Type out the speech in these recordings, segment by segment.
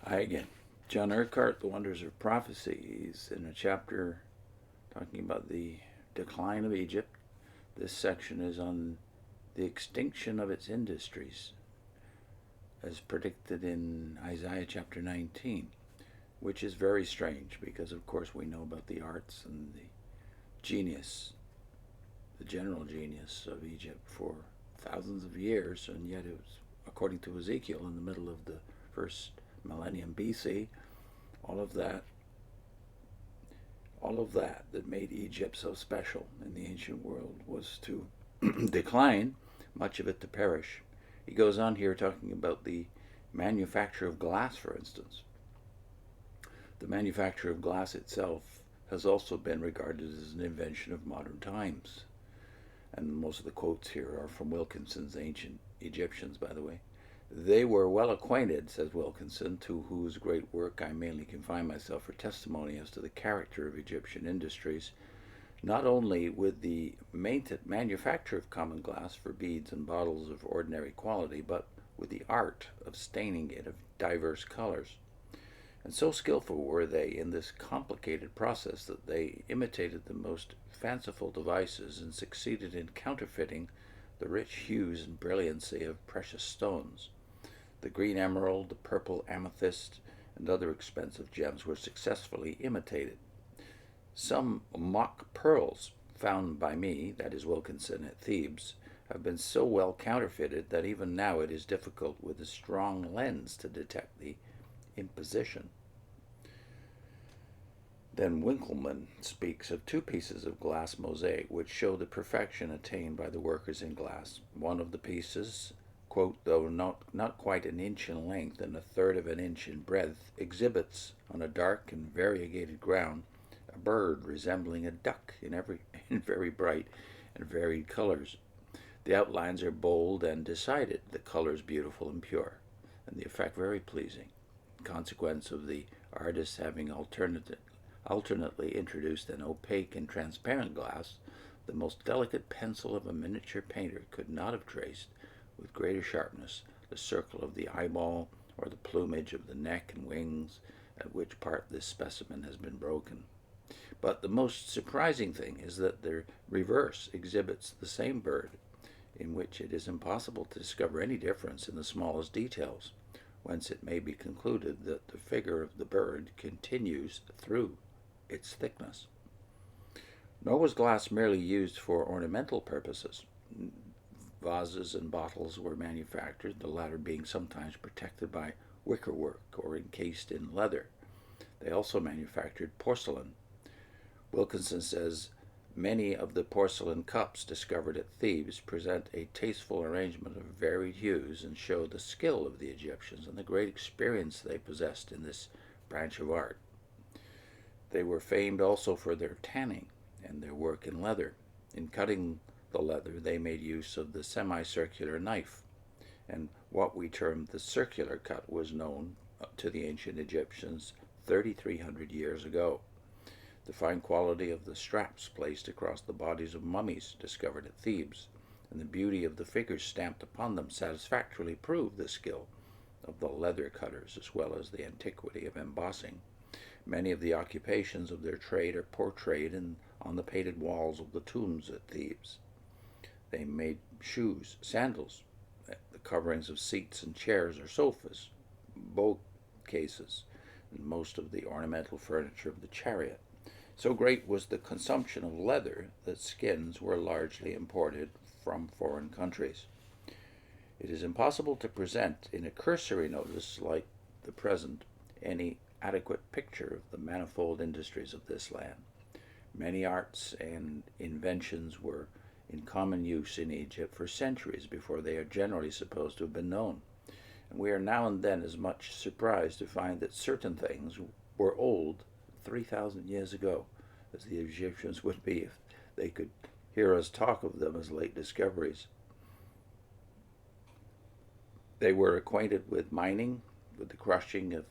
Hi again. John Urquhart, The Wonders of Prophecy. He's in a chapter talking about the decline of Egypt. This section is on the extinction of its industries, as predicted in Isaiah chapter 19, which is very strange because, of course, we know about the arts and the genius, the general genius of Egypt for thousands of years, and yet it was, according to Ezekiel, in the middle of the first millennium BC, all of that that made Egypt so special in the ancient world was to decline, much of it to perish. He goes on here talking about the manufacture of glass, for instance. The manufacture of glass itself has also been regarded as an invention of modern times. And most of the quotes here are from Wilkinson's Ancient Egyptians, by the way. They were well acquainted, says Wilkinson, to whose great work I mainly confine myself for testimony as to the character of Egyptian industries, not only with the manufacture of common glass for beads and bottles of ordinary quality, but with the art of staining it of diverse colors. And so skillful were they in this complicated process that they imitated the most fanciful devices and succeeded in counterfeiting the rich hues and brilliancy of precious stones. The green emerald, the purple amethyst, and other expensive gems were successfully imitated. Some mock pearls found by me, that is Wilkinson, at Thebes, have been so well counterfeited that even now it is difficult with a strong lens to detect the imposition. Then Winckelmann speaks of two pieces of glass mosaic which show the perfection attained by the workers in glass. One of the pieces, quote, though not quite an inch in length and a third of an inch in breadth, exhibits on a dark and variegated ground a bird resembling a duck in very bright and varied colors. The outlines are bold and decided, the colors beautiful and pure, and the effect very pleasing, in consequence of the artist having alternately introduced an opaque and transparent glass. The most delicate pencil of a miniature painter could not have traced with greater sharpness the circle of the eyeball or the plumage of the neck and wings, at which part this specimen has been broken. But the most surprising thing is that the reverse exhibits the same bird, in which it is impossible to discover any difference in the smallest details, whence it may be concluded that the figure of the bird continues through its thickness. Nor was glass merely used for ornamental purposes. Vases and bottles were manufactured, the latter being sometimes protected by wickerwork or encased in leather. They also manufactured porcelain. Wilkinson says, many of the porcelain cups discovered at Thebes present a tasteful arrangement of varied hues and show the skill of the Egyptians and the great experience they possessed in this branch of art. They were famed also for their tanning and their work in leather. In cutting the leather, they made use of the semicircular knife, and what we term the circular cut was known to the ancient Egyptians 3,300 years ago. The fine quality of the straps placed across the bodies of mummies discovered at Thebes, and the beauty of the figures stamped upon them satisfactorily prove the skill of the leather cutters as well as the antiquity of embossing. Many of the occupations of their trade are portrayed on the painted walls of the tombs at Thebes. They made shoes, sandals, the coverings of seats and chairs or sofas, bow cases, and most of the ornamental furniture of the chariot. So great was the consumption of leather that skins were largely imported from foreign countries. It is impossible to present in a cursory notice like the present any adequate picture of the manifold industries of this land. Many arts and inventions were in common use in Egypt for centuries before they are generally supposed to have been known. And we are now and then as much surprised to find that certain things were old 3,000 years ago as the Egyptians would be if they could hear us talk of them as late discoveries. They were acquainted with mining, with the crushing of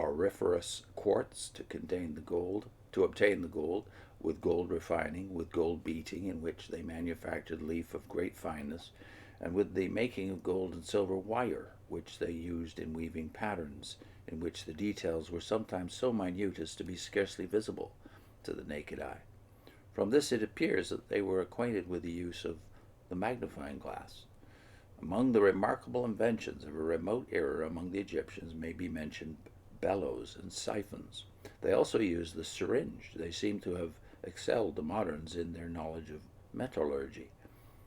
auriferous quartz to obtain the gold, with gold refining, with gold beating, in which they manufactured leaf of great fineness, and with the making of gold and silver wire, which they used in weaving patterns in which the details were sometimes so minute as to be scarcely visible to the naked eye. From this it appears that they were acquainted with the use of the magnifying glass. Among the remarkable inventions of a remote era among the Egyptians may be mentioned bellows and siphons. They also used the syringe. They seem to have excelled the moderns in their knowledge of metallurgy.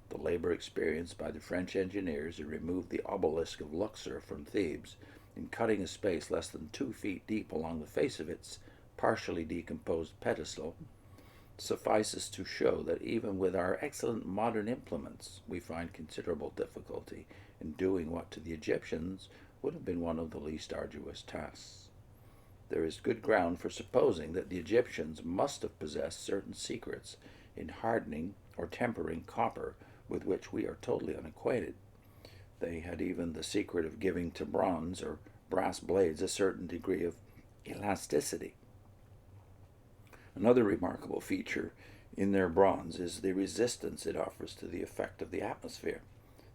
The labor experienced by the French engineers who removed the obelisk of Luxor from Thebes in cutting a space less than 2 feet deep along the face of its partially decomposed pedestal suffices to show that even with our excellent modern implements, we find considerable difficulty in doing what to the Egyptians would have been one of the least arduous tasks. There is good ground for supposing that the Egyptians must have possessed certain secrets in hardening or tempering copper with which we are totally unacquainted. They had even the secret of giving to bronze or brass blades a certain degree of elasticity. Another remarkable feature in their bronze is the resistance it offers to the effect of the atmosphere,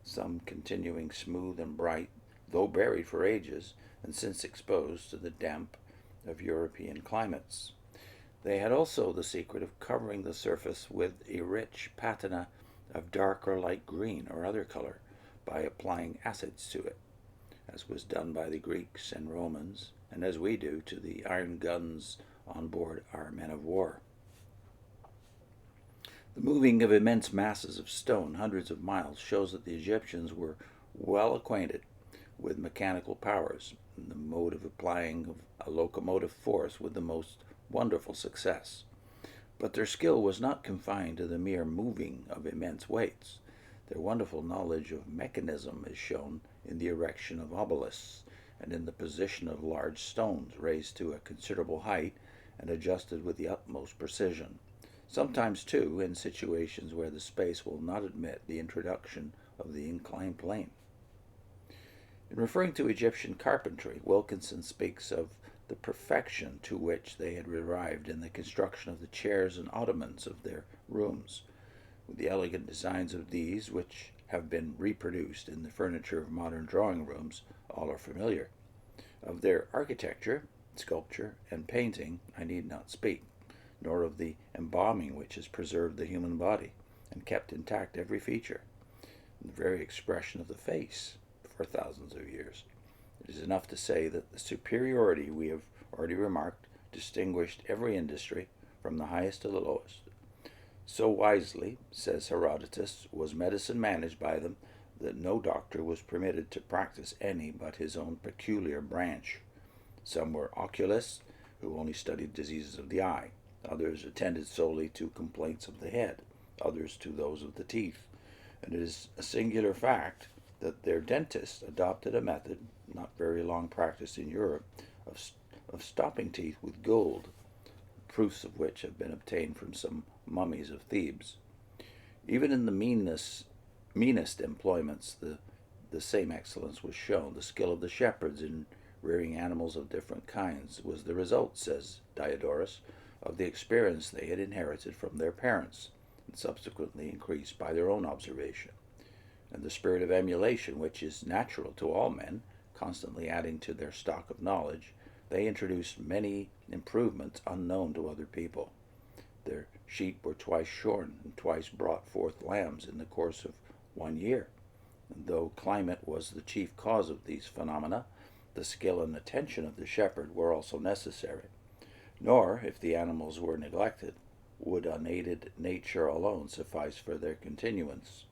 some continuing smooth and bright, though buried for ages, and since exposed to the damp of European climates. They had also the secret of covering the surface with a rich patina of dark or light green or other color by applying acids to it, as was done by the Greeks and Romans, and as we do to the iron guns on board our men of war. The moving of immense masses of stone hundreds of miles shows that the Egyptians were well acquainted with mechanical powers and the mode of applying a locomotive force with the most wonderful success. But their skill was not confined to the mere moving of immense weights. Their wonderful knowledge of mechanism is shown in the erection of obelisks and in the position of large stones raised to a considerable height and adjusted with the utmost precision. Sometimes, too, in situations where the space will not admit the introduction of the inclined plane. In referring to Egyptian carpentry, Wilkinson speaks of the perfection to which they had arrived in the construction of the chairs and ottomans of their rooms, with the elegant designs of these, which have been reproduced in the furniture of modern drawing rooms, all are familiar. Of their architecture, sculpture, and painting I need not speak, nor of the embalming which has preserved the human body and kept intact every feature, and the very expression of the face for thousands of years. It is enough to say that the superiority we have already remarked distinguished every industry from the highest to the lowest. So wisely, says Herodotus, was medicine managed by them that no doctor was permitted to practice any but his own peculiar branch. Some were oculists, who only studied diseases of the eye. Others attended solely to complaints of the head, others to those of the teeth. And it is a singular fact that their dentists adopted a method, not very long practiced in Europe, of stopping teeth with gold, proofs of which have been obtained from some mummies of Thebes. Even in the meanest employments, the same excellence was shown. The skill of the shepherds in rearing animals of different kinds was the result, says Diodorus, of the experience they had inherited from their parents, and subsequently increased by their own observation. And the spirit of emulation, which is natural to all men, constantly adding to their stock of knowledge, they introduced many improvements unknown to other people. Their sheep were twice shorn and twice brought forth lambs in the course of 1 year. And though climate was the chief cause of these phenomena, the skill and attention of the shepherd were also necessary. Nor, if the animals were neglected, would unaided nature alone suffice for their continuance.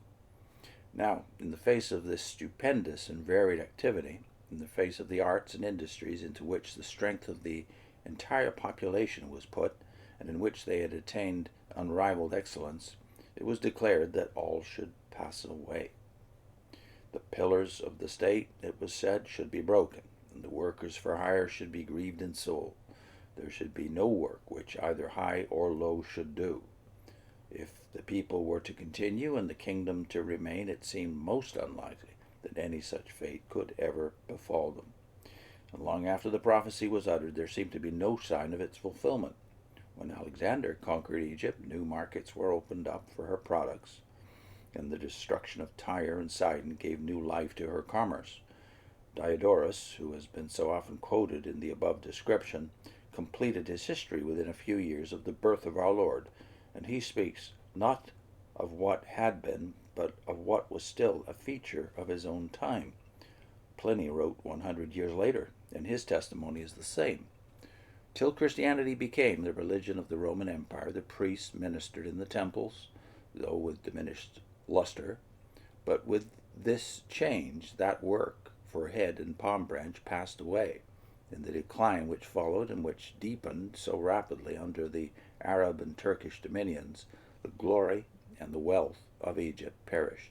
Now, in the face of this stupendous and varied activity, in the face of the arts and industries into which the strength of the entire population was put, and in which they had attained unrivaled excellence, it was declared that all should pass away. The pillars of the state, it was said, should be broken, and the workers for hire should be grieved in soul. There should be no work which either high or low should do. If the people were to continue and the kingdom to remain, it seemed most unlikely that any such fate could ever befall them. And long after the prophecy was uttered, there seemed to be no sign of its fulfillment. When Alexander conquered Egypt, new markets were opened up for her products, and the destruction of Tyre and Sidon gave new life to her commerce. Diodorus, who has been so often quoted in the above description, completed his history within a few years of the birth of our Lord, and he speaks not of what had been, but of what was still a feature of his own time. Pliny wrote 100 years later, and his testimony is the same. Till Christianity became the religion of the Roman Empire, the priests ministered in the temples, though with diminished luster. But with this change, that work for head and palm branch passed away. In the decline which followed, and which deepened so rapidly under the Arab and Turkish dominions, the glory and the wealth of Egypt perished.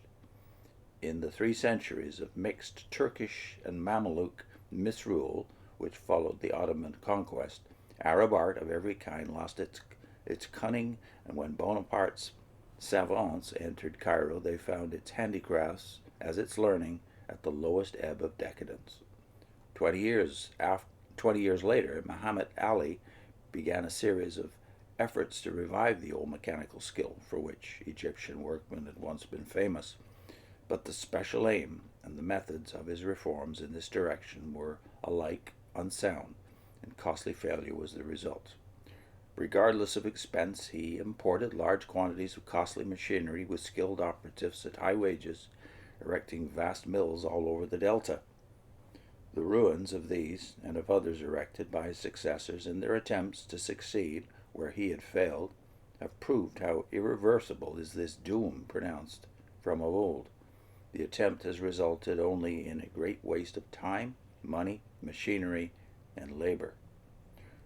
In the 3 centuries of mixed Turkish and Mameluke misrule, which followed the Ottoman conquest, Arab art of every kind lost its cunning, and when Bonaparte's savants entered Cairo, they found its handicrafts, as its learning, at the lowest ebb of decadence. 20 years later, Muhammad Ali began a series of efforts to revive the old mechanical skill for which Egyptian workmen had once been famous, but the special aim and the methods of his reforms in this direction were alike unsound, and costly failure was the result. Regardless of expense, he imported large quantities of costly machinery with skilled operatives at high wages, erecting vast mills all over the delta. The ruins of these and of others erected by his successors in their attempts to succeed where he had failed have proved how irreversible is this doom pronounced from of old. The attempt has resulted only in a great waste of time, money, machinery, and labor.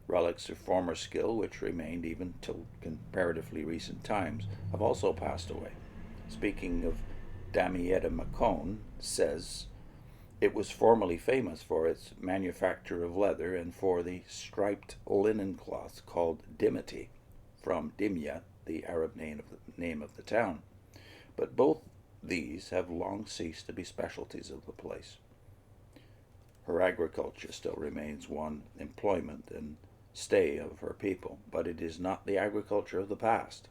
Relics of former skill, which remained even till comparatively recent times, have also passed away. Speaking of Damietta Macone, says, "It was formerly famous for its manufacture of leather and for the striped linen cloth called dimity, from Dimya, the Arab name of the town. But both these have long ceased to be specialties of the place. Her agriculture still remains one employment and stay of her people, but it is not the agriculture of the past.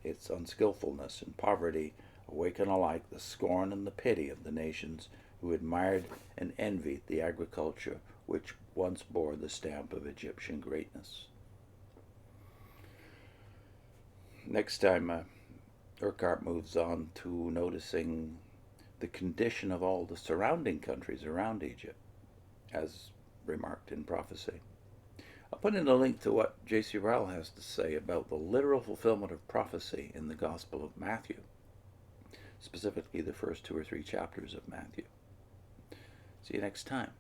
Its unskillfulness and poverty awaken alike the scorn and the pity of the nations who admired and envied the agriculture which once bore the stamp of Egyptian greatness." Next time, Urquhart moves on to noticing the condition of all the surrounding countries around Egypt, as remarked in prophecy. I'll put in a link to what J.C. Ryle has to say about the literal fulfillment of prophecy in the Gospel of Matthew, specifically the first 2 or 3 chapters of Matthew. See you next time.